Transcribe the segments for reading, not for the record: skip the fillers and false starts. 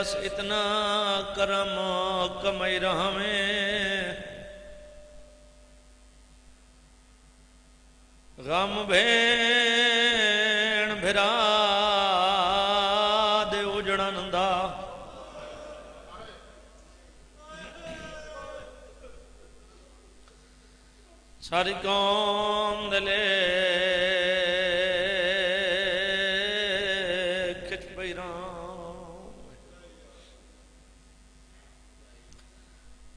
بس اتنا کرم کمائی رہا میں غم بھین بھرا دے اجڑن دا ساری قوم دلے کھچ پیران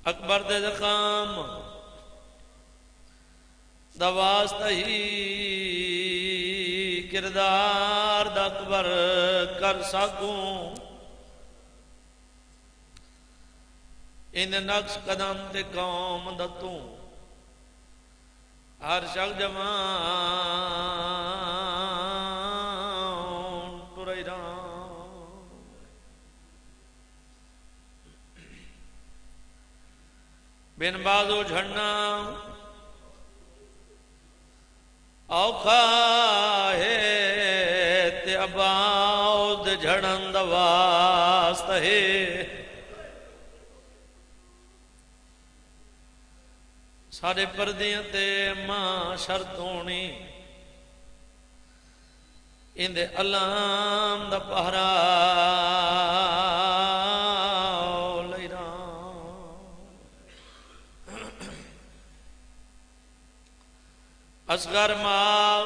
اکبر دے زخام دا واسطہ ہی کردار دا اکبر کر سکوں ان نقش قدم تے قوم دتوں ہر شخص جوان پوری رام بن بازو جھڑنا اوکھا ہے تے اباؤد جھڑن دواست ہے سارے پردیاں تے ماں شرطونی اندے علام دا پہرا لئی رام اصغر ماں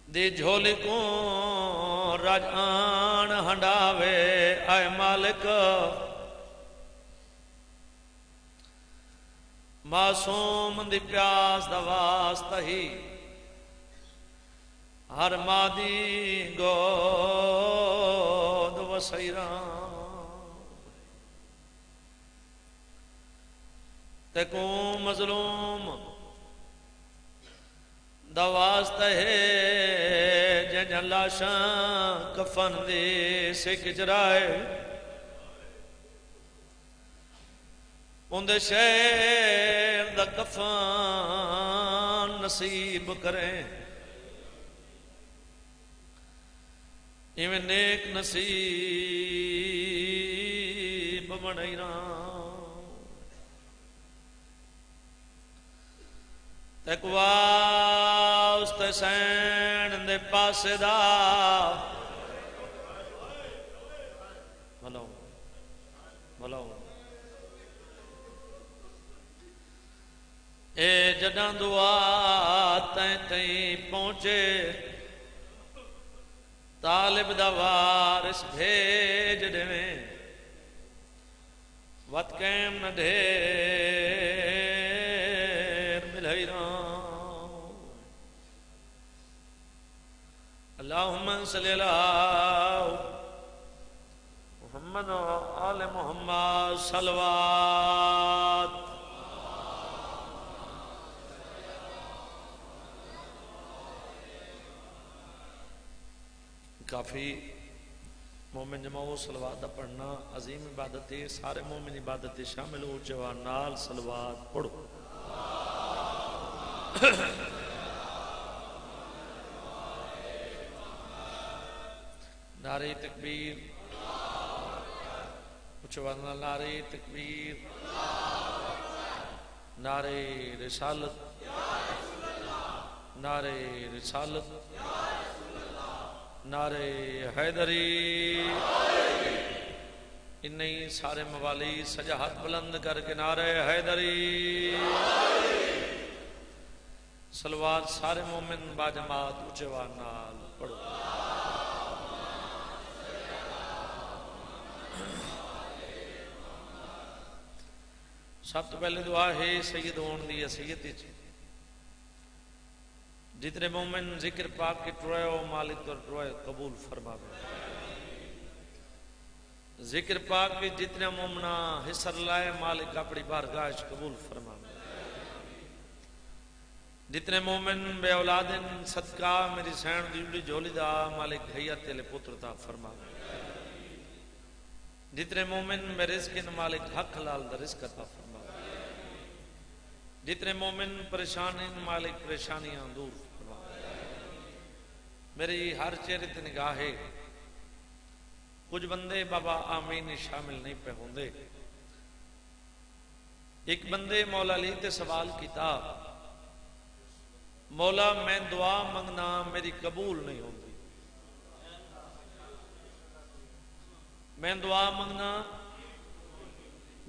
دی جھولی کو راجان ہنڈاوے اے مالک معصوم دی پیاس دا واسطہ ہی ہر مادی گود وسیران تکو مظلوم دا واسطہ ہے جن لاشاں کفن دے سکھ جرائے اندے شہر دا کفن نصیب کریں ایویں نیک نصیب بنائی رام تقوی اس تے سین دے پاسے دا بھلو بھلو اے جداں دعا تائیں تائیں پہنچے طالب دا وارث بھیج دیں وط قیم نہ ڈھیر ملہی رام اللہم صلی اللہ محمد و آل محمد صلوات کافی مومن جماعو صلوات دا پڑھنا عظیم عبادت ہے سارے مومن عبادت شامل ہو جوان نال صلوات پڑھو نعرہ تکبیر جوان نعرہ تکبیر نعرہ رسالت نعرہ رسالت نعرہ حیدری انہی سارے موالی سجا ہاتھ بلند کر کے نعرہ حیدری صلوات سارے مومن با جماعت اونچے نال پڑھو سب تو پہلے دعا ہے سید ہون دی سید جتنے مومن ذکر پاک کی ٹروئے مالک اور ٹروئے قبول فرما دے ذکر پاک کی جتنے مومنہ حصر لائے مالک اپنی بارگاہ قبول فرما دے جتنے مومن بے اولادن صدقہ میری سین دیولی جولی دا مالک حیات تیلے پترتا فرما دے جتنے مومن بے رزقن مالک حق حلال دا رزق عطا فرما دے جتنے مومن پریشان مالک پریشانیاں دور فرما دے میری ہر چہرے تے نگاہ ہے کچھ بندے بابا آمین شامل نہیں پہ ہوندے. ایک بندے مولا علی تے سوال کیتا مولا میں دعا منگنا میری قبول نہیں ہوندی. میں دعا منگنا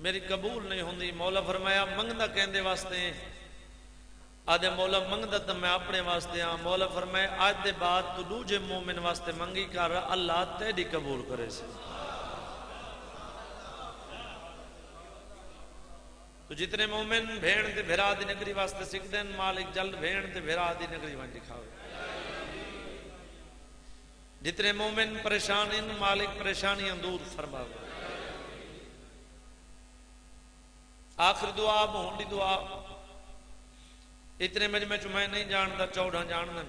میری قبول نہیں ہوندی. مولا فرمایا منگنا کہندے واسطے آدھے مولا منگدا تو میں اپنے واسطے ہاں. مولا فرمایا آج دے بعد تو دوجے مومن واسطے منگی کر اللہ تیری قبول کرے سے. تو جتنے مومن بھیڑ تے بھرا دی نگری واسطے سکھ دین مالک جلد بھیڑ تے بھرا دی نگری وانج دکھاوے. جتنے مومن پریشان ان مالک پریشانیاں دور فرماوے. آخر دعا بہنڈی دعا اتنے مجمع چ میں نہیں جاندا 14 جاندا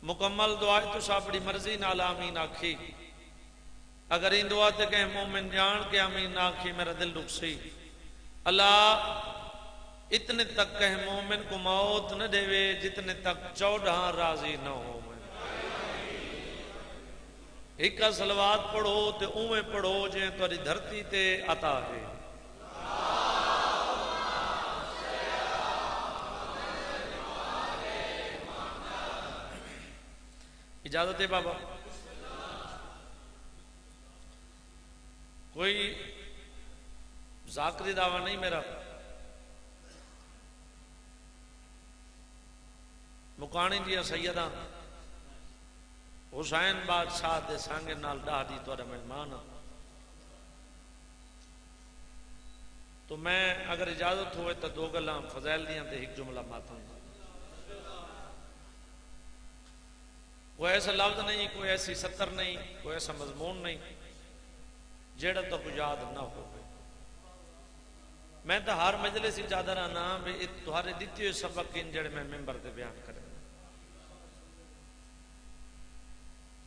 مکمل دعا تو اپنی مرضی نال آمین آکھی. اگر ان دعا تے کہ مومن جان کے آمین آکھی میرا دل رک سی. اللہ اتنے تک کہ مومن کو موت نہ دے جتنے تک 14 راضی نہ ہو. ایک صلوات پڑھو تے اوے پڑھو جے تاری دھرتی تے عطا ہے. اجازت ہے بابا کوئی ذاکری دعویٰ نہیں میرا. مکانی دیا سیدہ حسین بادشاہ دے سانگے نال ڈاہ دی تو مہمان. تو میں اگر اجازت ہوئے تو 2 گلاں فضائل دیاں تے ایک جملہ ماتاں. کوئی ایسا لفظ نہیں کوئی ایسی سطر نہیں کوئی ایسا مضمون نہیں جیڑا تو کو یاد نہ ہو. میں تو ہر مجلس اجازت رہنا بھی تمہارے دیتی ہوئے سبق ان جڑے میں ممبر دے بیان کریں.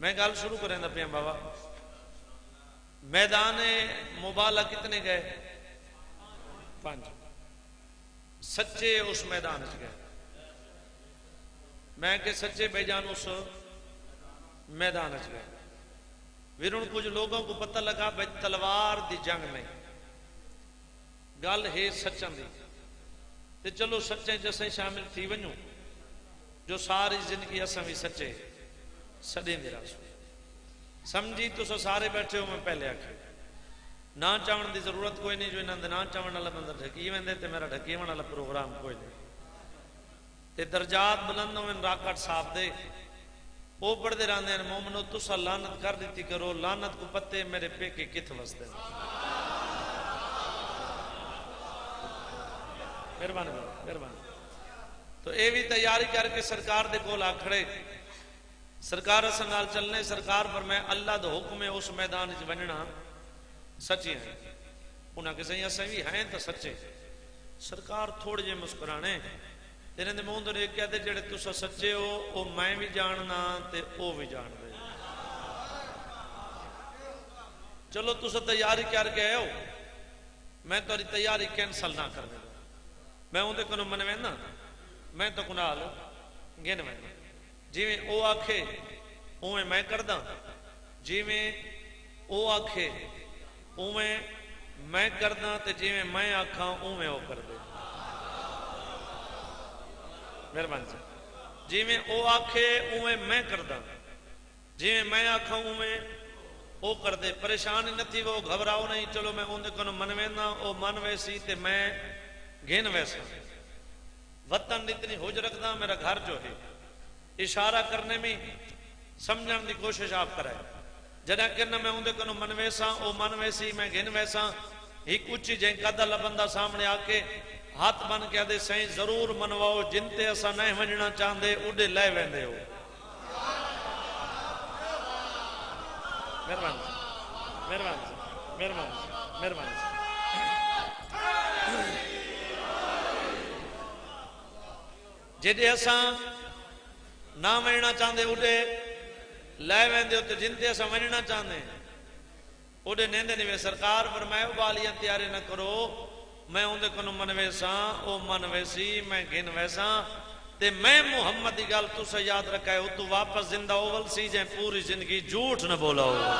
میں گل شروع کریں دا پیاں بابا. میدان مبالہ کتنے گئے 5 سچے اس میدان چ گئے. میں کہ سچے بے جان اس میدان چ گئے. پھر ان کچھ لوگوں کو پتہ لگا بھائی تلوار دی جنگ نہیں گل ہے سچن دی. تے چلو سچے جسے شامل تھی ونجو جو ساری زندگی اساں بھی سچے سدیں دے راس سمجھی تو سارے بیٹھے ہو. میں پہلے آکھے نہ چاہن دی ضرورت کوئی نہیں. جو انہاں دے نہ چاہن والا بندہ ڈھکی ویندے تے میرا ڈھکیون والا پروگرام کوئی نہیں. تے درجات بلند ہوئے راکٹ صاحب دے وہ پڑھتے رہتے ہیں مومنو تسا لعنت کر دیتی کرو لعنت کو پتے میرے پیکے کت وستے. مہربانی مہربانی. تو اے بھی تیاری کر کے سرکار دے کول آ کھڑے. سرکار اساں نال چلنے. سرکار پر میں اللہ دا حکم ہے اس میدان وچ ونجنا سچی ہیں. انہاں کہ سہی اساں بھی ہیں تو سچے. سرکار تھوڑے جے مسکرانے تیرے دے منہ تو ایک کہتے جڑے تسا سچے ہو او میں بھی جاننا تے او بھی جان دے. چلو تسا تیاری کر کے آئے ہو میں تاری تیاری کینسل نہ کر دے. میں اندے کنو منوینا میں تو کنال گن وینا جی میں او آکھے اویں میں کردہ جی میں او آکھے اویں میں کردہ تے جی میں آکھاں اویں او کر دے. مہربان سے جی میں او آکھے اویں میں کردہ جی میں آکھاں اویں او کر دے. پریشانی نہ تھی وہ گھبراؤ نہیں. چلو میں اندے کنو منوینا او من ویسی تے میں گھن ویسا. وطن اتنی ہوج رکھدا میرا گھر جو ہے اشارہ کرنے میں سمجھن دی کوشش آپ کرائے. جنہ کرنا میں اندے کنو من ویسا او من ویسی میں گھن ویسا. ایک اچھی جائیں قدل بندہ سامنے آکے ہاتھ بن کے آدھے سائیں ضرور منواؤ جنتے اسا نہیں ونجنا چاہندے اڈے لے ویندے ہو. مہربان مہربان مہربان مہربان. جدے اسا نہ ونجنا چاہندے اڈے لے ویندے ہو تو جنتے اسا ونجنا چاہندے اڈے نیندے نہیں. سرکار فرمائے بالیاں تیاری نہ کرو میں اندے کنو من ویسا او من ویسی میں گن ویسا. تے میں محمد دی گل تسا یاد رکھا ہے تو واپس زندہ اول سی جائیں پوری زندگی جھوٹ نہ بولا ہو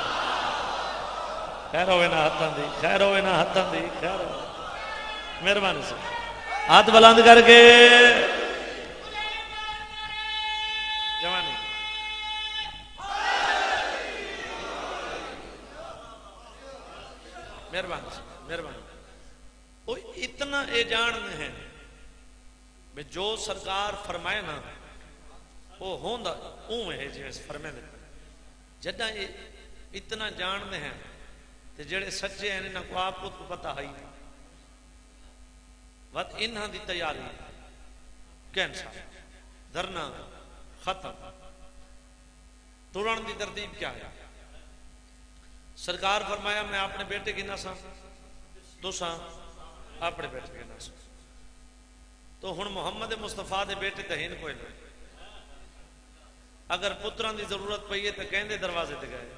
خیر ہوئے نہ ہتھاں دی خیر ہوئے نہ ہتھاں دی خیر ہوئے مہربانی سے ہاتھ بلند کر کے جوانی مہربانی سے مہربانی وہ اتنا اے جاننے ہیں میں جو سرکار فرمائے نا وہ ہوندا اوہ ہے جیسے فرمائے دے جدہ اتنا جاننے ہیں تے جڑے سچے ہیں انہاں کو آپ کو پتہ ہے وقت انہاں دی تیاری کینسر دھرنا ختم ٹرن دی ترتیب کیا ہے سرکار فرمایا میں اپنے بیٹے کی نہ ساں تو ساں اپنے بیٹے کی نہ ساں تو ہن محمد مصطفیٰ دے بیٹے تہین کوئی نہیں اگر پتران دی ضرورت پئی ہے تو کہندے دروازے تے گئے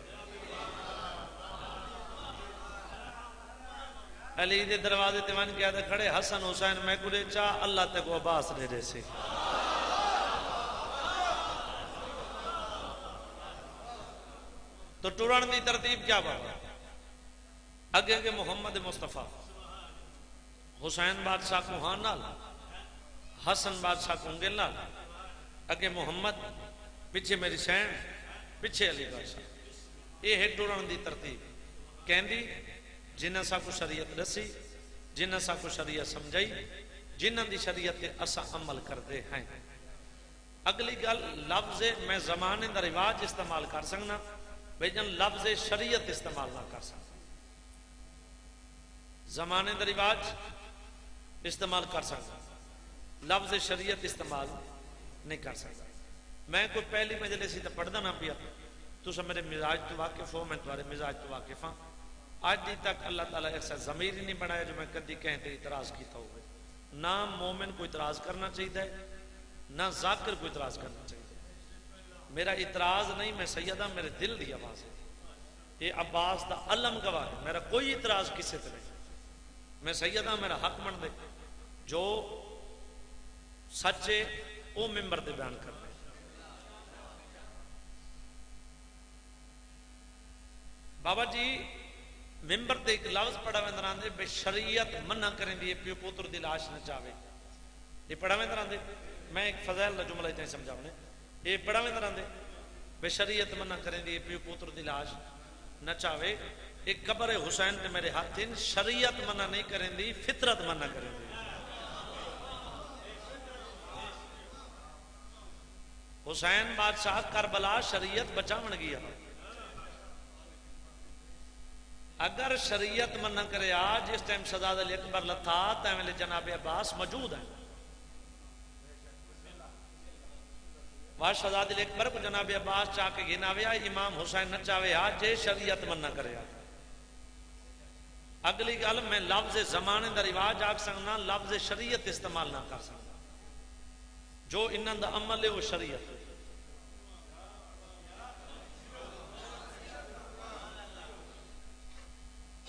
علی دے دروازے تے ون کیا تے کھڑے حسن حسین میں کو چاہ اللہ تے کو عباس دے دے سی تو ٹرن دی ترتیب کیا بات اگے اگے محمد مصطفیٰ حسین بادشاہ کو ہاں نال حسن بادشاہ کو انگل نال اگے محمد پیچھے میری سین پیچھے علی بادشاہ یہ ہے ٹرن دی ترتیب کہندی جنہ سا کو شریعت رسی جنہ سا کو شریعت سمجھائی جنہ دی شریعت اسا عمل کردے ہیں اگلی گل لفظ میں زمانے دا رواج استعمال کر سکنا بھئی جن لفظ شریعت استعمال نہ کر سکنا زمانے دا رواج استعمال کر سکنا لفظ شریعت استعمال نہیں کر سکتا میں کوئی پہلی مجلس ہی تو پڑھدا نہ پیا تو سب میرے مزاج تو واقف ہو میں تمہارے مزاج تو واقف ہاں آج دی تک اللہ تعالیٰ ایسا ضمیر ہی نہیں بنایا جو میں کدی کہتے اعتراض کیتا ہوئے نہ مومن کو اعتراض کرنا چاہیے نہ ذاکر کو اعتراض کرنا چاہیے میرا اعتراض نہیں میں سیدہ میرے دل دی آواز ہے یہ عباس دا علم گواہ ہے میرا کوئی اعتراض کسی طرح میں سیدہ میرا حق من دے جو سچے او ممبر دے بیان کرنے بابا جی ممبر تے ایک لفظ پڑھا میں دران دے بے شریعت منع کریں دی پیو پوتر دی لاش نہ چاہے یہ پڑھا میں دران دے میں ایک فضائل دا جملہ اتنے سمجھاؤں نے یہ پڑھا میں دران دے بے شریعت منع کریں دی پیو پوتر دی لاش نہ چاہے ایک قبر حسین تے میرے ہاتھ ہیں شریعت منع نہیں کریں دی فطرت منع کریں دی حسین بادشاہ کربلا شریعت بچاون گیا اگر شریعت منع کرے آج اس ٹائم شہزادہ علی اکبر لتھا تیملے جناب عباس موجود ہیں وہاں شہزادہ علی اکبر کو جناب عباس چاہ کے گھناوے آئے امام حسین نہ چاہے آج جے شریعت منع کرے آج اگلی گل میں لفظ زمانے دا رواج آگ سکنا لفظ شریعت استعمال نہ کر سکنا جو انہاں دا عمل ہے وہ شریعت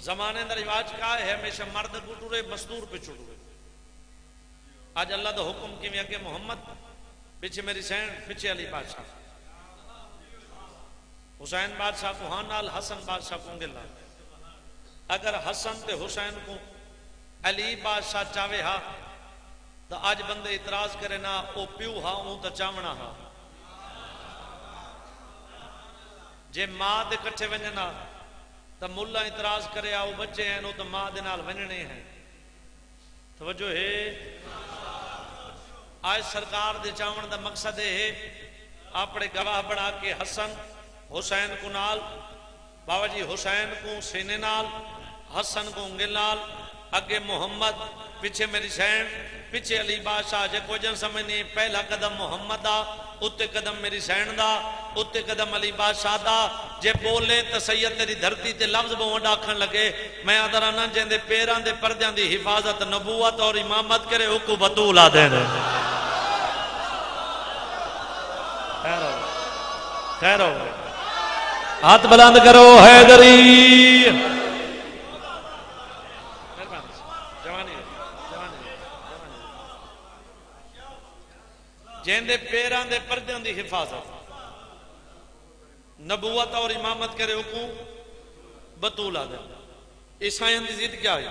زمانے دا رواج کیا ہے ہمیشہ مرد کو ٹورے مزدور پہ چھوڑے آج اللہ دا حکم کی میں کہ محمد پیچھے میری سین پیچھے علی بادشاہ حسین بادشاہ کو ہاں نال حسن بادشاہ کو انگل اگر حسن تے حسین کو علی بادشاہ چاہے ہاں تو آج بندے اعتراض کرے نا او پیو ہاں ہوں تو چاونا ہاں جے ماں دے کٹھے ونجنا تو ملا اعتراض کرے آؤ بچے ہیں نو تو ماں دے نال ونجنے ہیں توجہ ہے آج سرکار دے چاون دا مقصد ہے اپنے گواہ بڑھا کے حسن حسین کو نال بابا جی حسین کو سینے نال حسن کو انگل نال اگے محمد پیچھے میری سین پیچھے علی بادشاہ جے کوئی جن سمجھنی پہلا قدم محمد دا اتے قدم میری سین دا اتے قدم علی بادشاہ دا جے بولے تو سید تیری دھرتی تے لفظ بہن ڈاکھن لگے میں آدھرانا جن دے پیران دے پردیاں دی حفاظت نبوت اور امامت کرے حکو بطول آدھے دے خیر ہو ہاتھ بلند کرو حیدری دے پیران دے پردیاں دی حفاظت، نبوت اور امامت کرے حکم بطول آدھے. عیسائیان دی ضد کیا ہے؟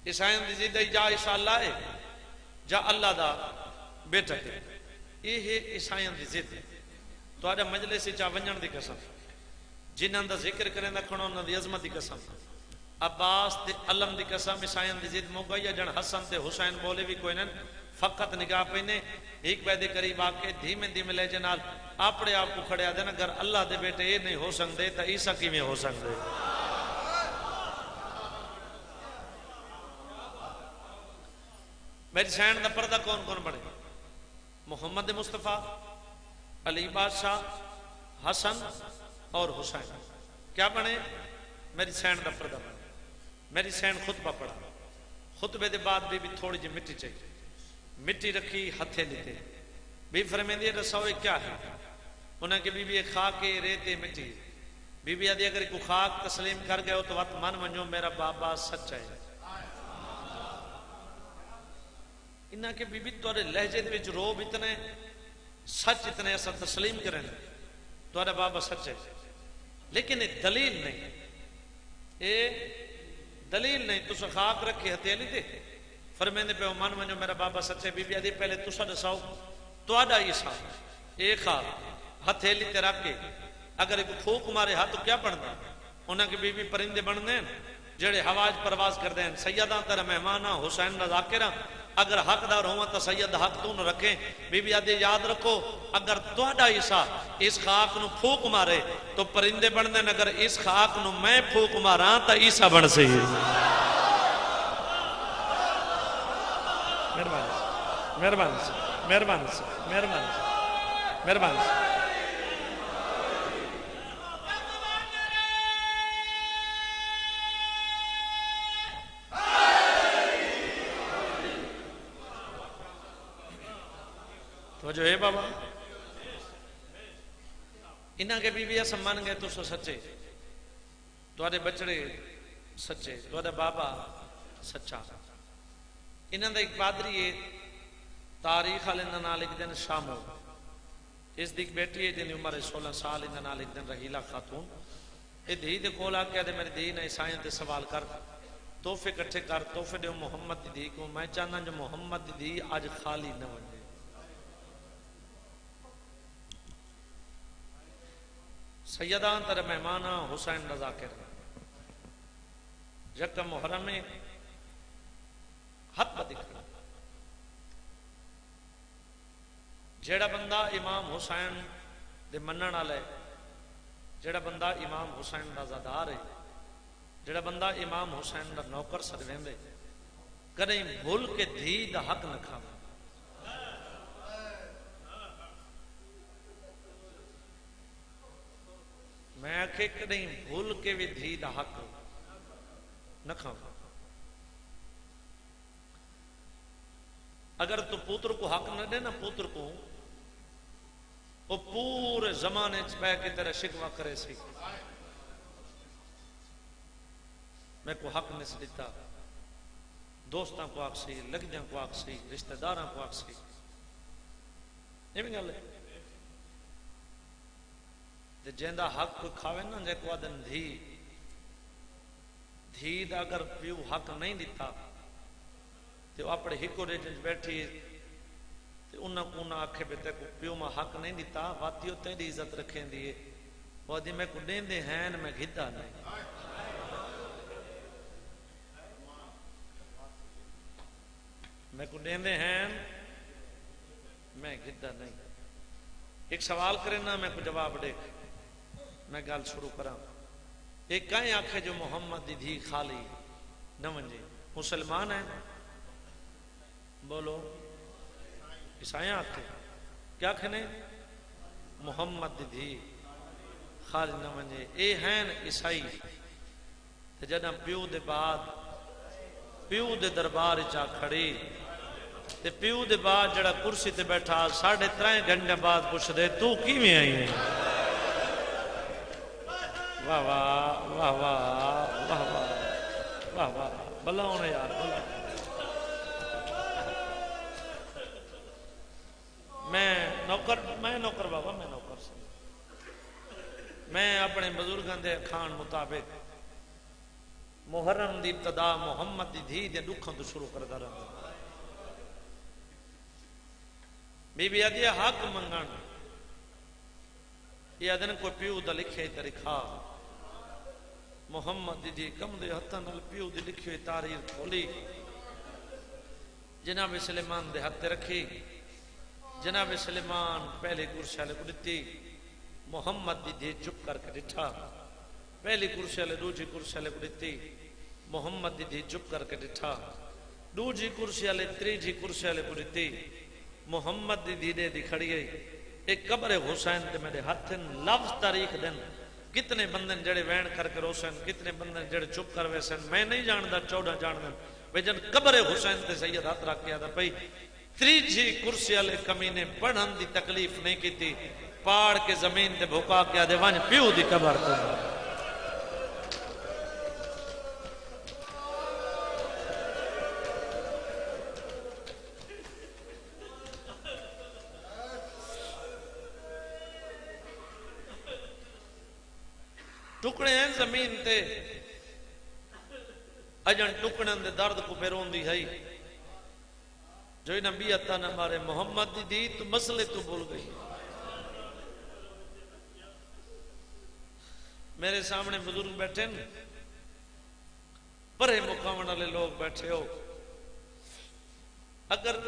عیسائیان دی ضد ہے جا عیسیٰ اللہ ہے، جا اللہ دا بیٹا ہے. یہ ہے عیسائیان دی ضد. تو آجا مجلس چاہ ونجن دی قسم، جنہاں دا ذکر کریں دا کھڑا انہاں دی عظمت دی قسم، عباس دے علم دی قسم. عیسائیان دی ضد موقع یا جن حسن تے حسین بولے بھی کوئی نہیں، فقط نگاہ پینے ایک بیدے قریب آکے دھیمے دھیمے لے جنال اپنے آپ کو کھڑے آدھے نا، اگر اللہ دے بیٹے یہ نہیں ہو سکتے تو عیسیٰ کی میں ہو سکتے. میری سین دا پردہ کون کون بڑھے؟ محمد مصطفیٰ، علی بادشاہ، حسن اور حسین. کیا بنے؟ میری سین دا پردہ بنے. میری سین خطبہ پڑھا، خطبے دے بعد بھی تھوڑی جی مٹی چاہیے، مٹی رکھی ہتھے لیتے. بی فرمیندی رسوئے کیا ہے؟ انہاں کہ بی بی خاک ریتے مٹی. بی بی آدھی اگر کو خاک تسلیم کر گئے ہو تو وقت من منجو میرا بابا سچا ہے. انہاں کہ بی بی توڑے لہجے دے وچ روب اتنے سچ اتنے ایسا تسلیم کریں توڑا بابا سچ ہے، لیکن ایک دلیل نہیں. دلیل نہیں. تو خاک رکھی ہتھیلی دے فرمیندے پہ من منجو میرا بابا سچے. بی بی آدھی پہلے تو سا دساؤ توڑا عیسیٰ ایک خاک ہتھیلی تے رکھ کے اگر ایک پھوک مارے ہاں تو کیا بنتا؟ انہاں کی بی بی پرندے بن دیں جڑے ہواج پرواز کر دیں. سیدہ تیرا مہمانہ حسین رضا ذاکرہ اگر حق دار ہوں تو سید حق تو نہ رکھیں. بی بی آدھی یاد رکھو اگر توڑا عیسیٰ اس خاک نو پھوک مارے تو پرندے بن دیں، اگر اس خاک نو میں پھوک مارا تو عیسیٰ بن سے. مہربانی سے مہربانی سے مہربانی سے مہربانی سے. تو جو ہے بابا انہاں کے بی بی ایسا مان گئے تو سچے، توڑے بچڑے سچے، توڑے بابا سچا. انہاں دا ایک پادری ہے تاریخ آل انہاں نال ایک دن شامو، اس دیکھ بیٹی ہے جن عمر 16 سال انہاں نال ایک دن رحیلہ خاتون. یہ دھی دے کول آکے دے میرے دھی نے عیسائیوں تے سوال کر، تحفے کٹھے کر، تحفے دے محمد دی دھی کو. میں چاہنا جو محمد دی دھی آج خالی نہ ونجے. سیدان تر مہمانہ حسین رضا ذاکر یک محرم میں ہاتھ بدکھنا. جیڑا بندہ امام حسین دے منن والا ہے، جیڑا بندہ امام حسین دا زادار ہے، جیڑا بندہ امام حسین دا نوکر سدویندے کدیں بھول کے دھی دا حق نہ کھاوے. میں آکھے کدیں بھول کے بھی دھی دا حق نہ کھاوے. اگر تو پوتر کو حق نہ دے نا، پوتر کو وہ پورے زمانے بہ کے تیرا شکوہ کرے سی میں کو حق نہیں سے دیتا. دوستاں کو آگ سی، لگجاں کو آگ سی، رشتہ داراں کو آگ سی. یہ بھی گل ہے جیندہ حق کو کھاوے نا، جے کو آدن دھی دا اگر پیو حق نہیں دیتا تو اپنے ہکو ریجنج بیٹھی تو انہاں کو نہ آکھے بیتے کو پیو میں حق نہیں دیتا واتیو تیری عزت رکھیں دیئے. وہ دی میں کو دین دے ہیں میں گھدا نہیں. میں کو دین دے ہیں میں گھدا نہیں. ایک سوال کریں نا میں کو جواب دے میں گال شروع کراں. ایک کہیں آنکھے جو محمد دی دھی خالی نہ ونجے مسلمان ہیں بولو عیسائی آنکھے کیا کھنے محمد دی دھی خالی نہ ونجے. اے ہیں عیسائی تے جدہ پیو دے بعد پیو دے دربار چاہ کھڑی تے پیو دے بعد جڑا کرسی تے بیٹھا 3.5 گھنٹے بعد پوچھ دے تو کی میں آئی ہے. واہ واہ واہ واہ واہ واہ واہ واہ بلا ہونے یار بلا. میں نوکر بابا میں نوکر سی میں اپنے بزرگاں دے کھان مطابق محرم دی ابتدا محمد دی دھی دے دکھاں تو شروع کرتا رہا بی بی آدھی حق منگن یہ آدھن کوئی پیو دا لکھے ترکھا محمد دی دھی کم دے ہتھاں نال پیو دی لکھی ہوئی تاریخ کھولی جناب سلیمان دے ہتھ رکھی جناب سلیمان پہلی کرسی والے کو دتی محمد دی دھی چپ کر کے ڈٹھا پہلی کرسی والے دوجی کرسی والے کو دتی محمد دی دھی چپ کر کے ڈٹھا دوجی کرسی والے تیجی کرسی والے کو دتی محمد دی دھی دی کھڑی گئی ایک قبر حسین تے میرے ہاتھ لفظ تاریخ دن کتنے بندن جڑے وین کر کے روسن کتنے بندن جڑے چپ کر ویسن میں نہیں جاندا 14 جاندن بھئی جن قبر حسین تے سید ہاتھ رکھ کے آدھا پئی تیجی کرسی والے کمینے پڑھن دی تکلیف نہیں کیتی پاڑ کے زمین تے بھوکا کے آدھے وانج پیو دی قبر تے ٹکڑے ہیں زمین تے اجن ٹکڑن دے درد کو پیرون دی ہے جو نبی عطا نہ مارے محمد دی تو مسئلے تو بھول گئی میرے سامنے بزرگ بیٹھے پرے مقام والے لوگ بیٹھے ہو اگر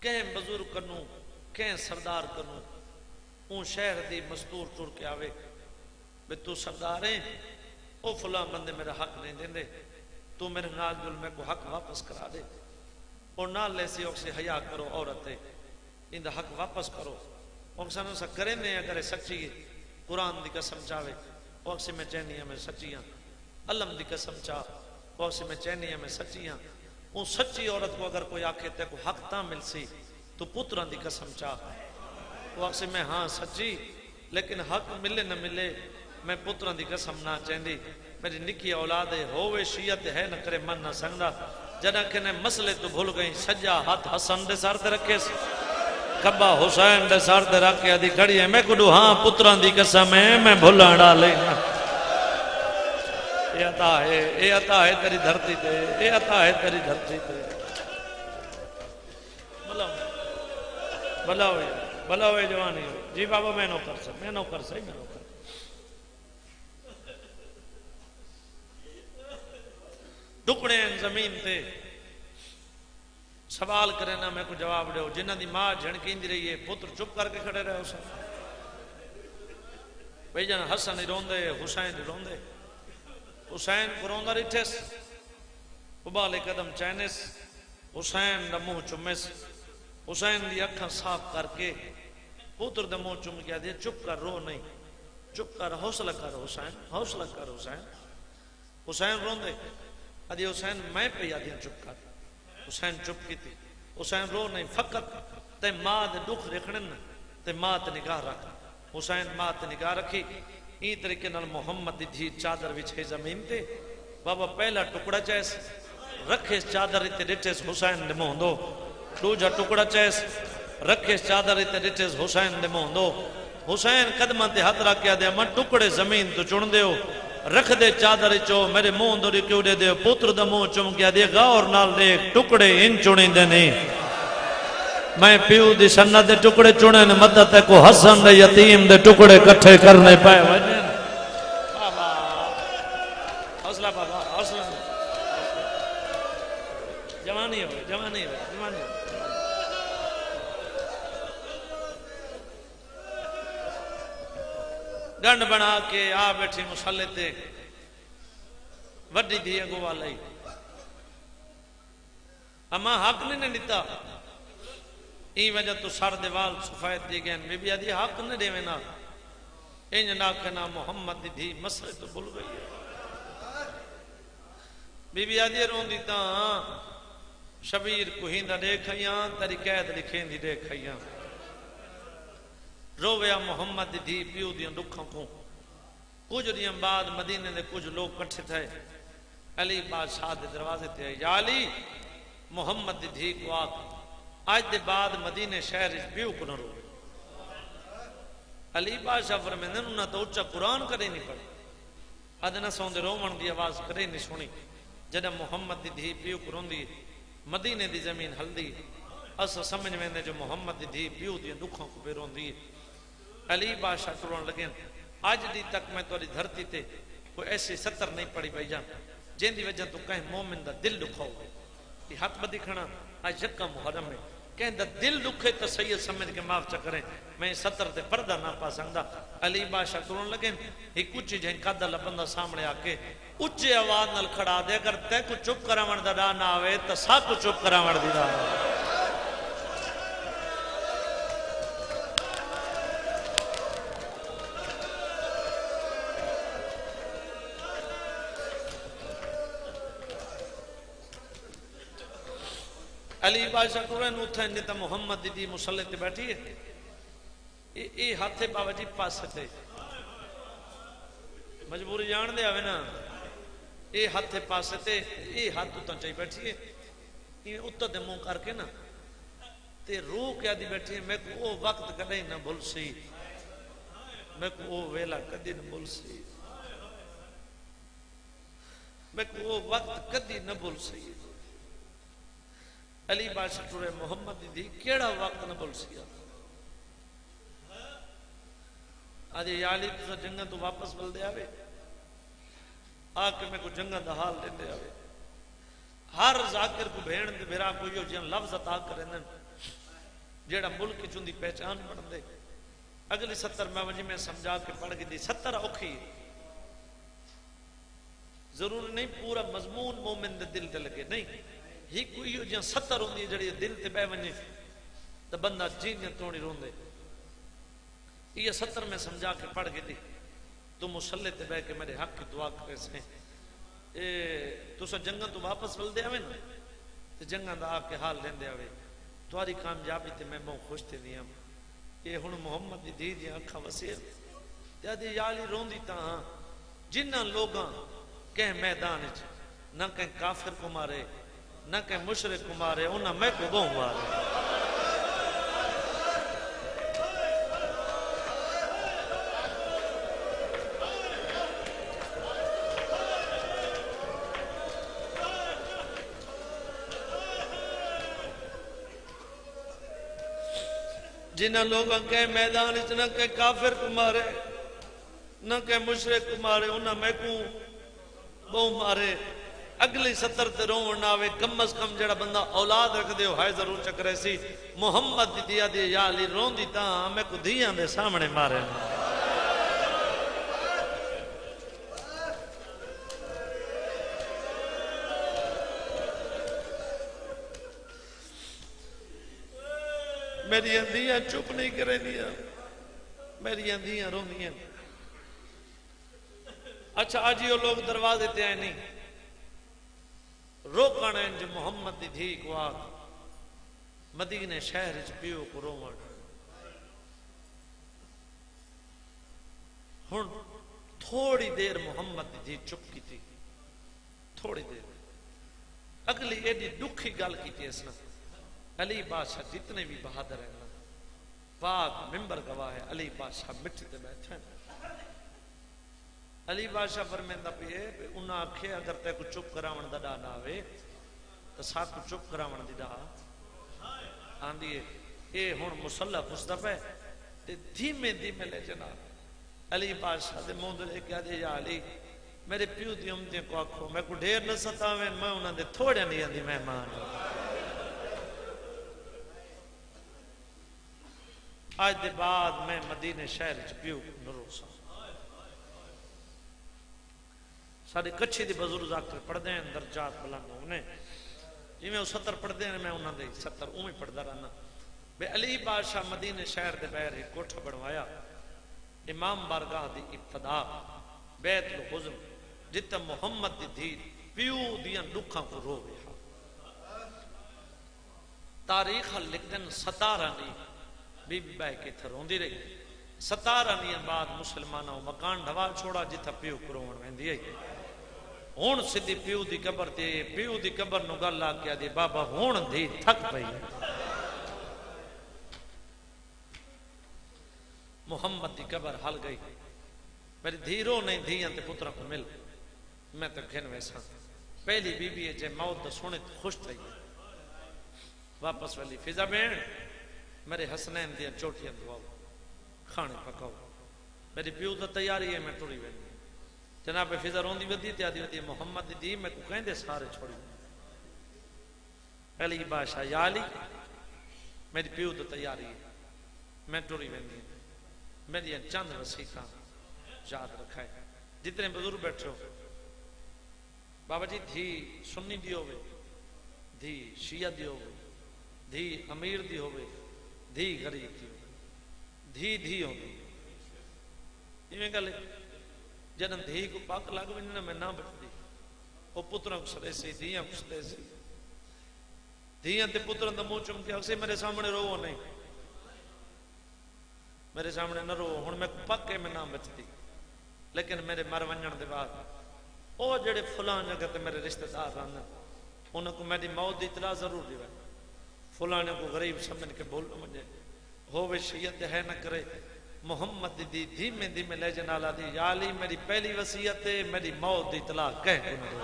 کہیں بزرگ کنوں کہیں سردار کنوں اون شہر دی مستور ٹر کے آوے بے تو سردار ہیں او فلاں بندے میرا حق نہیں دیں دے تو میرے نال جل میں کو حق واپس کرا دے اور نال لیسی اوک سے حیاء کرو عورتے ان دا حق واپس کرو اوک سانو سا کریں نے اگر سچی قرآن دی قسم چاہے اوک سے میں چینی ہمیں سچیاں علم دی قسم چاہ اوک سے میں چینی ہمیں سچیاں اون سچی عورت کو اگر کوئی آکھے تے کو حق تا مل سی تو پتران دی قسم چاہ اوک سے میں ہاں سچی لیکن حق ملے نہ ملے میں پتران دی قسم نہ چیندی میری نکی اولاد ہووے شیعت ہے نہ کرے من نہ سنگدا جنہ کہ نے مسئلے تو بھول گئی سجا ہاتھ حسن دے سار تے رکھے سی کبا حسین دے سار تے رکھے دی کھڑی ہے میں کڈو ہاں پتران دی قسم ہے میں بھولا ڈالے اے عطا ہے تیری دھرتی تے اے عطا ہے تیری دھرتی تے بھلا ہوئے جوانی ہو جی بابا میں نو کر سا میں نو کر سا میں نو کر ٹکڑے ہیں زمین تے سوال کرے نا میں کو جواب دے ہو جنہ دی ماں جھنکین دی رہی ہے پتر چپ کر کے کھڑے رہے ہو سا بھئی جن حسن ہی رون دے حسین ہی رون دے حسین کو رون دا ریٹھس ابال قدم چینس حسین دا منہ چمس حسین دی اکھاں صاف کر کے پتر دا منہ چم کیا دے چپ کر رو نہیں چپ کر حوصلہ کر حسین حسین رون دے ادھی حسین میں پہ یادیں چپ کر حسین چپ کی تھی حسین رو نہیں فقط تے ماں دے دکھ رکھنن تے ماں تے نگاہ رکھ حسین ماں تے نگاہ رکھی این طریقے نال محمد دی دھی چادر وچھے زمین تے بابا پہلا ٹکڑا چیس رکھے چادر تے ڈٹھس حسین دے منہ دو دوجا ٹکڑا چیس رکھے چادر تے ڈٹھس حسین دے منہ دو حسین قدماں تے ہاتھ رکھ کے دے من ٹکڑے زمین تو چن دیو رکھ دے چادر چو میرے منہ دو کیوں دے دے پتر دا منہ چم کیا دے غور نال دے ٹکڑے ان چنے دے نہیں میں پیو دی سنت دے ٹکڑے چنے نے مدد تے کو حسن دے یتیم دے ٹکڑے کٹھے کرنے پائے وجہ بابا حوصلہ بابا حوصلہ جوانی ہو گنڈ بنا کے آ بیٹھی مسلے تے وڈی دی اگو والی اما حق نہیں دیتا این وجہ تو سر دیوال سفید دی گئن بی بی آدھی حق نہیں دے وینا این ناکنا محمد دی مسئلے تو بھول گئی بی بی آدھی رون دیتا شبیر کوہندہ دیکھائیاں تری قید لکھیں دی دیکھائیاں رویا محمد دی پیو دیاں دکھاں کو کچھ دیاں بعد مدینے دے کچھ لوگ کٹھے تھے علی بادشاہ دے دروازے تے یا علی محمد دی کو آج دے بعد مدینے شہر پیو کو نہ رو علی بادشاہ فرمیندے انہاں تو اچھا قرآن کرے نہیں پڑھ ادنا سوندے رومن دی آواز کرے نہیں سنی جدہ محمد دی دھی پیو کو روندی مدینے دی زمین ہلدی اسا سمجھ میں جو محمد دی دھی پیو دی دکھوں کو پہ روندی علی بادشاہ ٹرون لگے آج دی تک میں توری دھرتی تے کوئی ایسی ستر نہیں پڑی بھائی جان جن دی وجہ تو کہیں مومن دا دل دکھاؤ یہ ہاتھ بدی کھڑا آج یکا محرم ہے کہیں دا دل دکھے تو سید سمجھ کے معاف چکریں میں ستر تے پردہ نہ پا سکتا علی بادشاہ کرون لگے ایک اچھی جہن قدر لبندہ سامنے آکے اچھے آواز نال کھڑا دے اگر تے کو چپ کراون دا دا نہ آوے تو سا کو چپ کراون دی دا علی بادشاہ کرن اتھا انتا محمد دی مسلح تے بیٹھی ہے یہ ہاتھے بابا جی پاس تے مجبوری جان دے آوے نا یہ ہاتھے پاس تے یہ ہاتھ اتھا چاہی بیٹھی ہے یہ اتھا دے موں کر کے نا تے روح کیا دی بیٹھی ہے میں کو او وقت کدے نہ بھول سی میں کو او ویلا کدے نہ بھول سی میں کو او وقت کدے نہ بھول سی علی بادشاہ ٹورے محمد دی کیڑا وقت نہ بول سیا آجے یا علی تو جنگا تو واپس بل دے آوے آکے میں کو جنگا دا حال دے دے آوے ہر ذاکر کو بھیڑ دے بھیرا کوئی ہو جن لفظ عطا کریں جیڑا ملک چون دی پہچان پڑھ دے اگلی 70 میں وجہ میں سمجھا کے پڑھ گئی دی 70 اوکھی ضرور نہیں پورا مضمون مومن دے دل دے لگے نہیں ہی کوئی ہو جہاں 70 ہوندی جڑی دل تے بے ونجے تو بندہ جینیاں توڑی روندے یہ 70 میں سمجھا کے پڑھ گئی دی تو مسلح تے بے کے میرے حق کی دعا کرے سے تو سا جنگاں تو واپس بل دے آوے نا تو جنگاں دا آپ کے حال لین دے آوے تواری کامیابی تے میں بہت خوش تے دیا یہ ہن محمد دی دی دی اکھا وسیع تے دی یالی روندی تاں جنہاں لوگاں کہیں میدان اچ نہ کہیں کافر کو مارے نہ کہ مشرک کو مارے انہاں میں کو گوں مارے جنہاں لوگاں کہ میدان اچ نہ کہ کافر کو مارے نہ کہ مشرک کو مارے انہاں میں کو گوں مارے اگلی 70 تے روون آوے کم از کم جڑا بندہ اولاد رکھ دے ہو ہائے ضرور چکرے سی محمد دی دیا دی یا علی رون دی تاں میں کو دیاں دے سامنے مارے میری اندیاں چپ نہیں کرے دیا میری اندیاں رون دیاں اچھا آجی وہ لوگ دروازے تے آئے نہیں روکانے جو محمد دی دھی کو آگ مدینے شہر اچ پیو کو رومڑ ہن تھوڑی دیر محمد دی دھی چپ کی تھی تھوڑی دیر اگلی ایڈی دکھی گل کی تھی اس نے علی بادشاہ جتنے بھی بہادر ہیں پاک ممبر گواہ ہے علی بادشاہ مٹی تے بیٹھے ہیں علی بادشاہ فرمیندہ پہ ہے انہاں آکھے اگر تے کو چپ کراون دا ڈا نہ آوے تو سا کو چپ کراون دی ڈا آن دیئے اے ہون مسلح خصدف ہے تے دھیمے دھیمے لے جناب علی بادشاہ دے موند لے کیا دے یا علی میرے پیو دی امتیں کو آکھو میں کو ڈھیر نہ ستاویں میں انہاں دے تھوڑے نہیں آن دی مہمان آج دے بعد میں مدینے شہر چ پیو نہ روسا سارے کچھی دی بزرگ ذاکر پڑھ دیں درجات بلند ہونے جی میں وہ 70 پڑھ دیں میں انہاں دے 70 اومیں پڑھ دا رہنا بے علی بادشاہ مدینے شہر دے بیر ہی کوٹھا بڑھوایا امام بارگاہ دی ابتدا بیت الحزن جتا محمد دی دھی پیو دیاں لکھاں کو رو گیا تاریخ لکھن 17 نہیں بی بی بے کے تھروں دی رہی 17 نہیں بعد مسلمانوں مکان ڈھوا چھوڑا جتا پیو کو روڑ میں دی ہے ہون سدھی پیو دی قبر تے پیو دی قبر نو گل آ کیا دی بابا ہون دی تھک پئی محمد دی قبر حل گئی میری دھیرو نہیں دھیاں تے پتروں کو مل میں تو گھن ویسا پہلی بی بی جے موت تو سونے تو خوش تھی واپس والی فضا بین میرے حسنین دیا چوٹیاں دعاؤ کھانے پکاؤ میری پیو تو تیاری ہے میں ٹوڑی وینی جناب فضا روندی ودی تے آدھی ودی محمد دی میں کو کہیں دے سارے چھوڑی علی بادشاہ یا علی میری پیو تو تیاری ہے میں ٹوڑی وینی میری چند وسیقہ یاد رکھا ہے جتنے بزرگ بیٹھے ہو بابا جی دھی سنی دی ہوئے دھی شیعہ دی ہوئے دھی امیر دی ہوئے دھی غریب دی ہوئے دھی دھی ہوگی یہ گلے جنن دھی کو پاک لگ بھی میں نہ بچ دی وہ پتروں کو سرے سی دھیاں کو سرے سی دھیاں تے پتروں دا منہ چم کے اکسے میرے سامنے رو نہیں میرے سامنے نہ رو ہن میں پکے میں نہ بچ دی لیکن میرے مر ونجن دے بعد او جڑے فلاں جگہ تے میرے رشتہ دار رہنا انہوں کو میری موت دی اطلاع ضرور دی فلاں کو غریب سمجھ کے بول مجھے ہووے شیعت ہے نہ کرے محمد دی دھیمے دھیمے لے جنالا دی یا علی میری پہلی وصیت ہے میری موت دی اطلاع کہہ کو نہ دے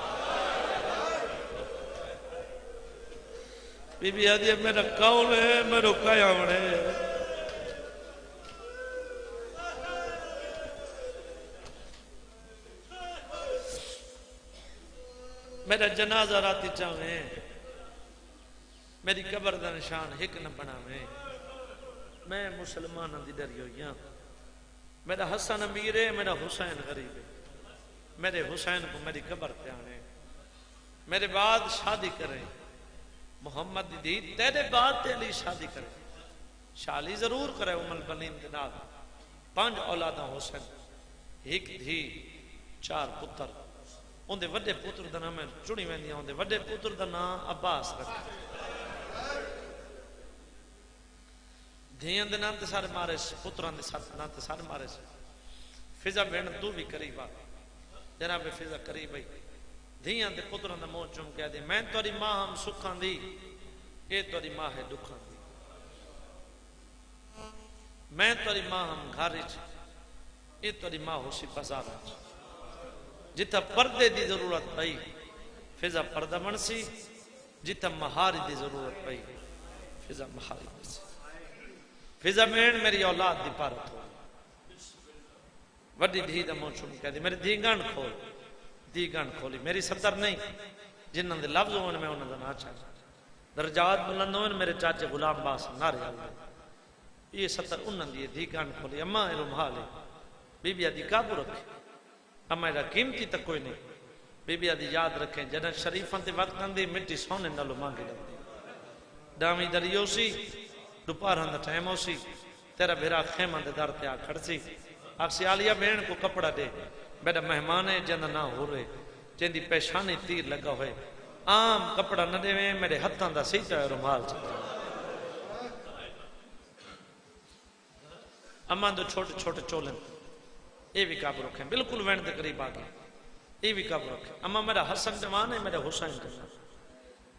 بی بی آدھی میرا قول ہے میرا قیام ہے میرا جنازہ راتی چاہیں میری قبر دا نشان ہک نہ بناویں میں مسلمان دی ڈری ہوئیاں میرا حسن امیر ہے میرا حسین غریب ہے میرے حسین کو میری قبر پہ آنے میرے بعد شادی کریں محمد دی تیرے بعد تے علی شادی کریں شالی ضرور کرے ام البنین کے نام 5 اولاداں حسین ایک دھی 4 پتر ان دے وڈے پتر دا نام چنی ویندیاں ان دے وڈے پتر دا نام عباس رکھے دھیان دے نام تے سارے مارے سے پتران دے نام تے سارے مارے سے فضا بین تو بھی قریب آ جناب فضا قریب آئی دھیان دے پتران دے منہ چم کہہ دے میں توری ماں ہم سکھان دی اے توری ماں ہے دکھان دی میں توری ماں ہم گھاری چ اے توری ماں ہو سی بازار چ جتا پردے دی ضرورت پئی فضا پردہ بن سی جتا مہاری دی ضرورت پئی فضا مہاری بن سی فضا بین میری اولاد دی پارت ہو وڈی دھی دا منہ چم کہہ دی میری دی گان کھولی میری صدر نہیں جنہاں دے لفظ ہونے میں انہاں دا نا چاہتا درجات بلند ہوئے میرے چاچے غلام باس نارے اللہ یہ صدر انہاں دی دی گان کھولی اماں رمحالے بی بی آدھی قابو رکھے اماں ایڈا قیمتی تک کوئی نہیں بی بی آدھی یاد رکھیں جنہ شریفاں تے وقت اندھی مٹی سونے نالو مانگی لگتی ڈامی دریو سی دوپہر ہندہ ٹائم ہو سی تیرا بھیرا خیمہ دے دار تے آ کھڑ سی آکسی آلیا بین کو کپڑا دے بیٹا مہمان ہے جنہ نہ ہو رہے جن دی پیشانی تیر لگا ہوئے عام کپڑا نہ دے میں میرے ہتھاں دا سیتا ہے رمحال چکتا اماں دو چھوٹے چھوٹے چولن یہ بھی قابو رکھیں بالکل وین دے قریب آگئے یہ بھی قابو رکھیں اماں میرا حسن جوان ہے میرے حسین جوان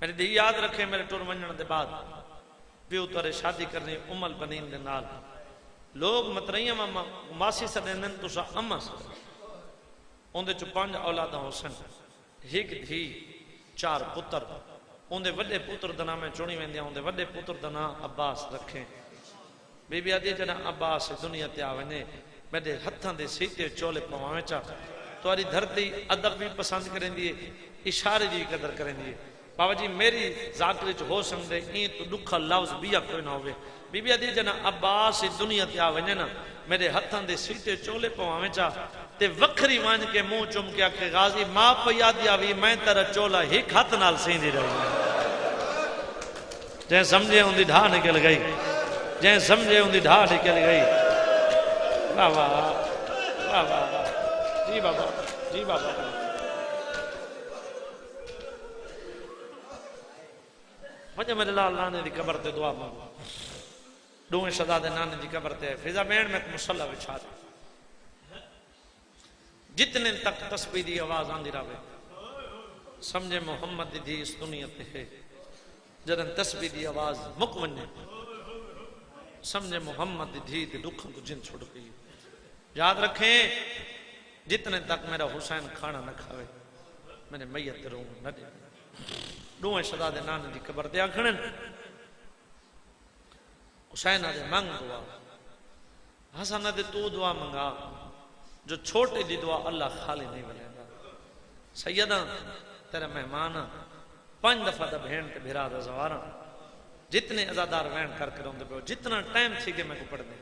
میری دی یاد رکھیں میرے ٹور منجن دے بعد پیو تورے شادی کرنی ام البنین دے نال لوگ مترائیں اماں ماسی سدینن تو سا اماں سدین ان دے چو 5 اولاداں حسن ایک دھی 4 پتر ان دے وڈے پتر دا نام چونی ویندیاں ان دے وڈے پتر دا نام عباس رکھیں بی بی آدھی جنا عباس دنیا تے آوینے میرے ہتھاں دے سیتے چولے پواویں چا تواری دھرتی ادب بھی پسند کریں دیئے اشارے دی قدر کریں دیئے بابا جی میری ذاکری چ ہو سمدے این تو دکھا لفظ بیا کوئی نہ ہوئے بی بی آدھی جنا عباس دنیا تے آوینے نا میرے ہتھاں دے سیتے چولے پواویں چا تے وکھری وانج کے منہ چم کے کہ غازی ماں پہ یاد آوی میں تیرا چولا ہک ہاتھ نال سیندی رہی جے سمجھے ان دی ڈھا نکل گئی جے سمجھے ان دی ڈھا نکل گئی واہ واہ واہ واہ جی بابا جی بابا مجھے میرے لال نانے دی قبر تے دعا مانگو دوئیں شہزاد نانے دی قبر تے فضا بین میں مصلح بچھا دے جتنے تک تسبیح دی آواز آندھی راوے سمجھے محمد دی اس دنیا تے ہے جدن تسبیح دی آواز مکمنے سمجھے محمد دی دھی دی دکھوں کو جن چھوڑ گئی. یاد رکھیں جتنے تک میرا حسین کھانا نہ کھاوے میں نے میت رو نہ دے. دوئے شہزاد نانے دی قبر دیا کھڑن حسین دے منگ دعا حسن دے تو دعا منگا جو چھوٹے دی دعا اللہ خالی نہیں بلے گا. سیدہ تیرا مہمانا 5 دفعہ دا بہن تے بھیرا دا زوارا جتنے ازادار وین کر کے روندے پہ جتنا ٹائم تھی کہ میں کو پڑھ دیں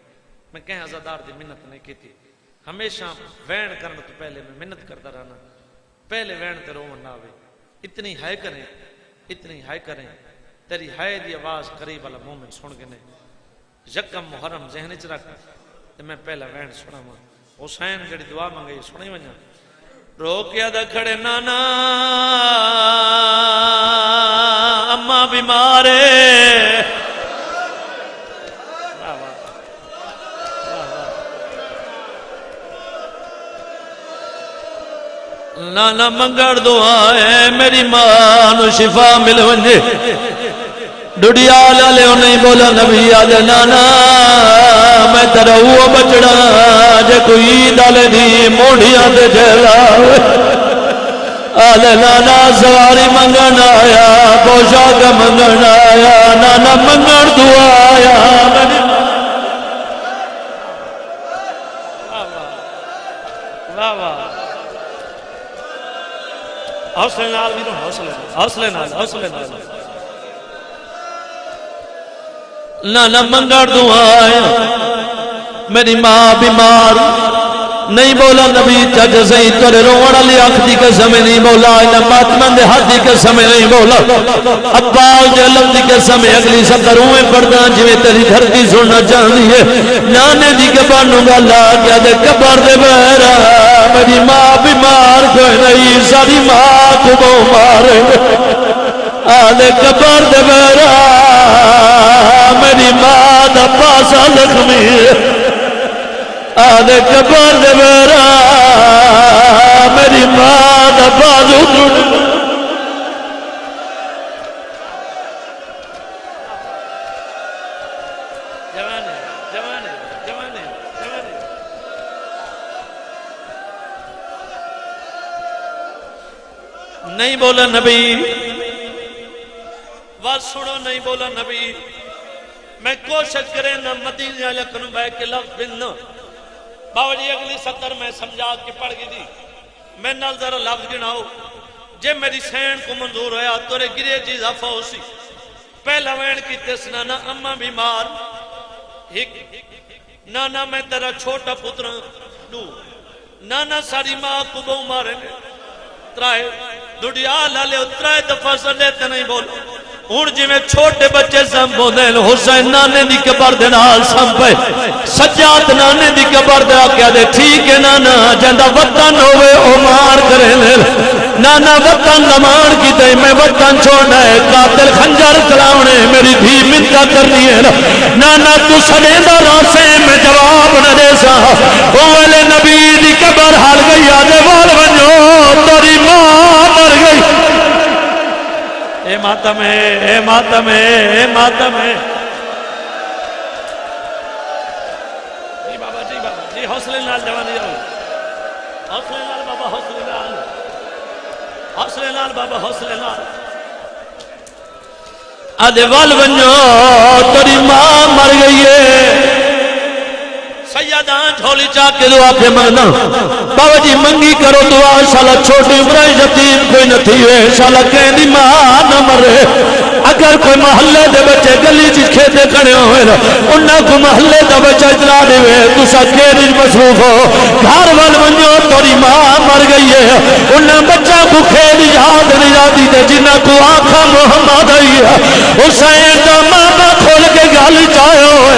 میں کہیں ازادار دی منت نہیں کی تھی. ہمیشہ وین کرنے تو پہلے میں منت کرتا رہنا پہلے وین تے رومن نہ ہوئے. اتنی ہائے کریں تیری ہائے دی آواز قریب والا مومن سن کے نے یکم محرم ذہن چ رکھ تے میں پہلا وین سنا ماں حسین جڑی دعا منگئی سنی ونجا. روکیا دا کھڑے نانا اماں بیمار نانا منگڑ دعا ہے میری ماں نو شفا مل ونجے. ڈڈیا لالے نہیں بولا نبی آدھے نانا میں تیرا ہوا بچڑا جے کوئی ڈالے دی موڑیاں دے جلا آدھے نانا سواری منگن آیا پوشاک منگن آیا نانا منگن دعا آیا میری واہ واہ حوصلے نال بھی حوصلے نال نانا منگڑ دعا آیا میری ماں بیمار نہیں بولا نبی چج سہی تیرے روڑ علی آنکھ دی قسم نہیں بولا ماتمن دے ہاتھ دی قسم نہیں بولا عباس دے لفظ دی قسم اگلی سطر ہوئے پڑھدا جویں تیری دھرتی سننا چاہندی ہے. نانے دی قبر نوں گل آ گیا تے قبر دے بہرا میری ماں بیمار کوئی نہیں ساری ماں کو مارے آدھے قبر دے بہرا میری ماں دا پاسا زخمی آدھے قبر دے بہرا میری ماں دا بازو ٹوٹ. نہیں بولا نبی بات سنو نہیں بولا نبی میں کوشش کریں نہ مدینہ لکھنوں بے کے لفظ بننا بابا جی اگلی سطر میں سمجھا کے پڑھ گئی دی میں نال ذرا لفظ گناؤ جے میری سین کو منظور ہویا تورے گرے چیز افا ہو سی. پہلا وین کی تس نانا اماں بیمار نانا میں تیرا چھوٹا پتر دو نانا ساری ماں کو بہو مارے ترائے دڑیا لالے اترائے دفعہ سلیتے نہیں بولو ہون جی میں چھوٹے بچے سمبھو دین حسین نانے دی قبر دے نال سمبھے سجاد نانے دی قبر دے آکیا دے ٹھیک ہے نانا جندہ وطن ہوئے او مار کرے لے نانا وطن دمان کی دے میں وطن چھوڑنا ہے قاتل خنجر چلاونے میری دھی منتا کرنی ہے نانا تو سنیدہ راسے میں جواب نہ دے سا اوہلے نبی دی قبر حال گئی آدھے وال ونجو توری ماں مر گئی. اے ماتم ہے اے ماتم ہے اے ماتم ہے. جی بابا جی حوصلے نال جوانی جاؤ حوصلے نال بابا حوصلے نال بابا حوصلے نال آدھے وال ونجو تیری ماں مر گئی ہے. سیدان جھولی چاہ کے دعا پہ مانگنا بابا جی منگی کرو دعا شالا چھوٹی عمرہ یتیم کوئی نہ تھی ہے شالا کہنی ماں نہ مرے. اگر کوئی محلے دے بچے گلی چیز کھیتے کھڑے ہوئے انہاں کو محلے دے بچے اجلا دے ہوئے تسا کیرج مصروف ہو گھر وال ونجو توری ماں مر گئی ہے انہاں بچہ کو کھیل یاد نہیں جاتی تے جنہ کو آنکھا محمد آئی ہے حسین دا ماما کھول کے گل چاہے ہوئے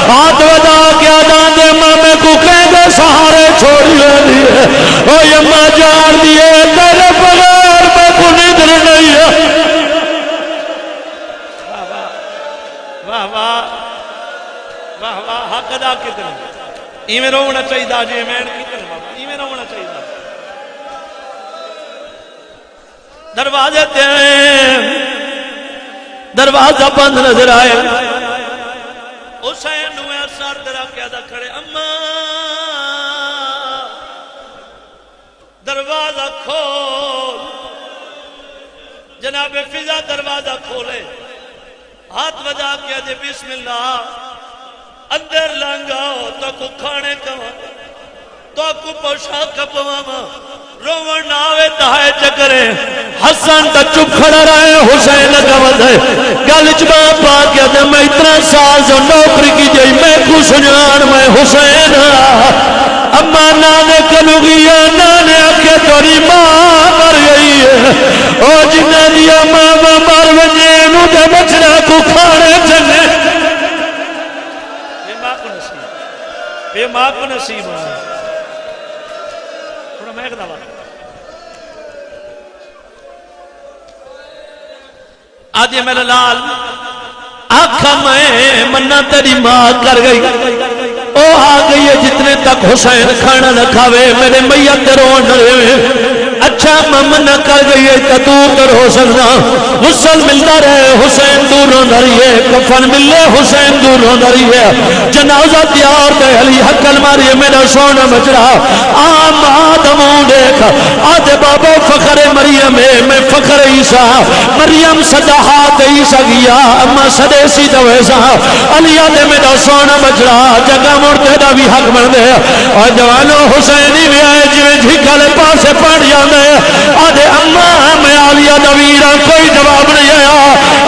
ہاتھ ودا کیا دان دے مامے کو کہہ دے سہارے چھوڑیے دیئے او یمہ جان دیئے تیرے بغیر میں کو ندر نہیں ہے. واہ واہ واہ واہ حق ادا کتنے ایمیں رونا چاہیے دا جی میں کتنے بابا ایمیں رونا چاہیے دا دروازے تے دروازہ بند نظر آئے حسین ہوئے سر درا کیا دا کھڑے اما دروازہ کھول. جناب فضا دروازہ کھولے ہاتھ بجا کے دے بسم اللہ اندر لنگاؤ تو کو کھانے کما تو کو پوشاک پواما روون آوے تہائے چکرے حسن تا چپ کھڑا رہے حسین کا وضع گل چبا پا کیا دے میں اتنا سال جو نوکری کی جائی میں کو سنیان میں حسین اما نانے کلوگیا نانے آکے توری ماں مر گئی ہے او جنہ دیا ماں مر ونجے نو دے بچنا کو کھانے چنے یہ ماں کو نصیب یہ ماں کو نصیب ہے تھوڑا میں ایک دعویٰ آدھی میرا لال آنکھا میں منہ تیری ماں کر گئی او آ گئی ہے جتنے تک حسین کھانا نہ کھاوے میرے میت رون رہے اچھا ممن کر گئی ہے تو کر ہو سکنا غسل ملتا رہے حسین دور ہو رہی ہے کفن ملے حسین دور ہو رہی ہے جنازہ تیار دے علی حقل ماری میرا سونا مجرا آم آدموں دیکھ آدھے بابا فخر مریم میں فخر عیسیٰ مریم صدا ہاتھ عیسیٰ گیا اما صدے سی دویسا علی آدھے میرا سونا مجرا جگہ مرتے دا بھی حق مردے اور جوانو حسینی بھی آئے جویں جھکل پاسے پڑ جاندے آدھے اماں ہمیں آلیہ دویرہ کوئی جواب نہیں آیا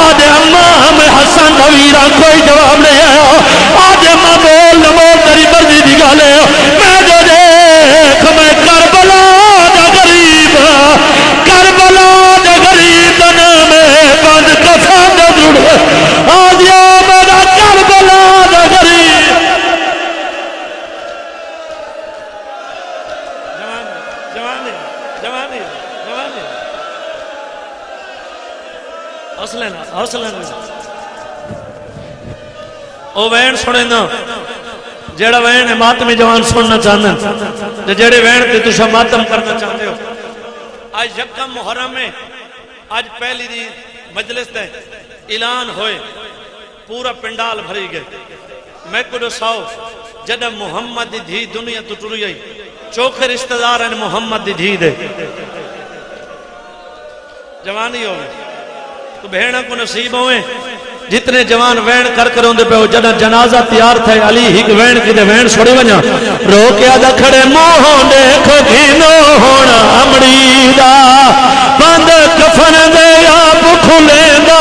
آدھے اماں ہمیں حسن دویرہ کوئی جواب نہیں آیا آدھے ماں بول نمول تری مرضی دکھالے میں جو دیکھ میں کربلا دا غریب کربلا دا غریب نام بند کفان دا جڑ آدھے میرا کربلا دا غریب حوصلہ او وین سنے نا جیڑا وین ہے ماتمی جوان سننا چاہنا جیڑے وین تے تُشا ماتم کرنا چاہتے ہو آج یکم محرم میں آج پہلی دی مجلس تے اعلان ہوئے پورا پنڈال بھری گئے میں کڑو ساؤ جدہ محمد دی دھی دنیا تو ٹوری گئی چوکھے رشتہ دار ہیں محمد دی دھی دے جوانی ہوئے تو بہنہ کو نصیب ہوئے جتنے جوان وین کر کر ہوندے پہ ہو جنہ جنازہ تیار تھے علی ہک وین کی دے وین سوڑی ونیا رو کے آدھا کھڑے موہوں دیکھو گھینو ہونا امڑیدہ بند کفن دے آپ کھلے دا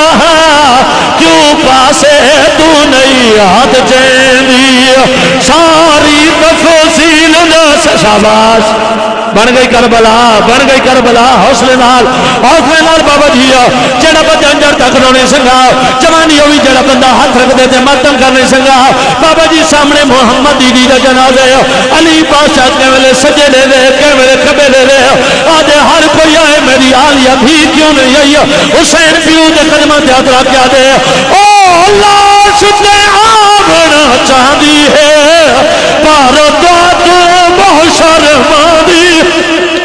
کیوں پاسے تو نہیں یاد جیندی ساری تفصیل ناس شاباش بن گئی کربلا حوصلے نال بابا جی جڑا بندہ انجر تک رونے سنگا جوانی ہوئی جڑا بندہ ہاتھ رکھ دیتے ماتم کرنے سنگا بابا جی سامنے محمد دی دا جنازہ علی بادشاہ کے ویلے سجے لے لے کے ویلے کھبے لے لے آدھے ہر کوئی آئے میری آلیہ بھی کیوں نہیں آئی حسین پیو دے قدمہ تیاترا کیا دے او اللہ شدے آمنا چاہدی ہے پاردات محشر مادی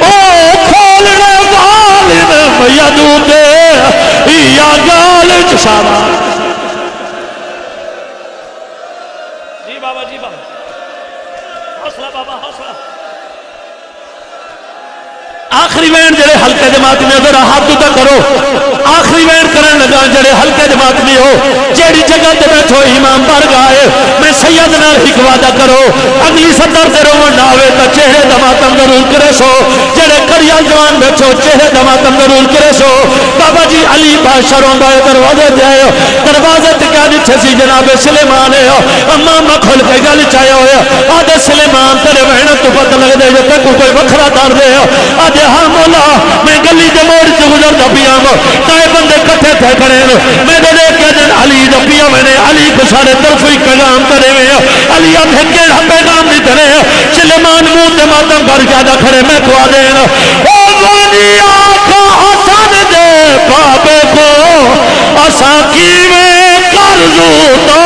او کھولنے والن میدو دے یا گال چشابہ جی بابا حوصلہ بابا حوصلہ آخری وین جڑے حلقے جماعت میں ذرا ہاتھ تو کرو آخری وین کرن لگا جڑے حلقے جماعت میں ہو جیڑی جگہ تے بیٹھو امام پر گائے میں سید نال ایک وعدہ کرو اگلی صدر تے روون نہ ہوے تے چہرے دا ماتم ضرور کرے سو جڑے کڑیال جوان بیٹھو چہرے دا ماتم ضرور کرے سو بابا جی علی بادشاہ روندا ہے دروازے تے آئے دروازے تے کیا دچھے سی جناب سلیمان ہے اما میں کھل کے گل چاہے ہوئے آدھے سلیمان تیرے وین تو پتہ لگ دے جو تک کوئی وکھرا دار دے آدھے ہاں مولا میں گلی دے موڑ سے گزر دا پیام تائے بندے کٹھے تھے کھڑے میں دے دے کے دن علی دا پیام میں نے علی کو سارے طرف ہی پیغام کرے ہوئے علی اب ہنگے پیغام نہیں کرے سلیمان منہ تے ماتم کر کے آدھا کھڑے میں کو آدھے او وانی آقا حسن دے بابے کو اسا کیویں کرزو تو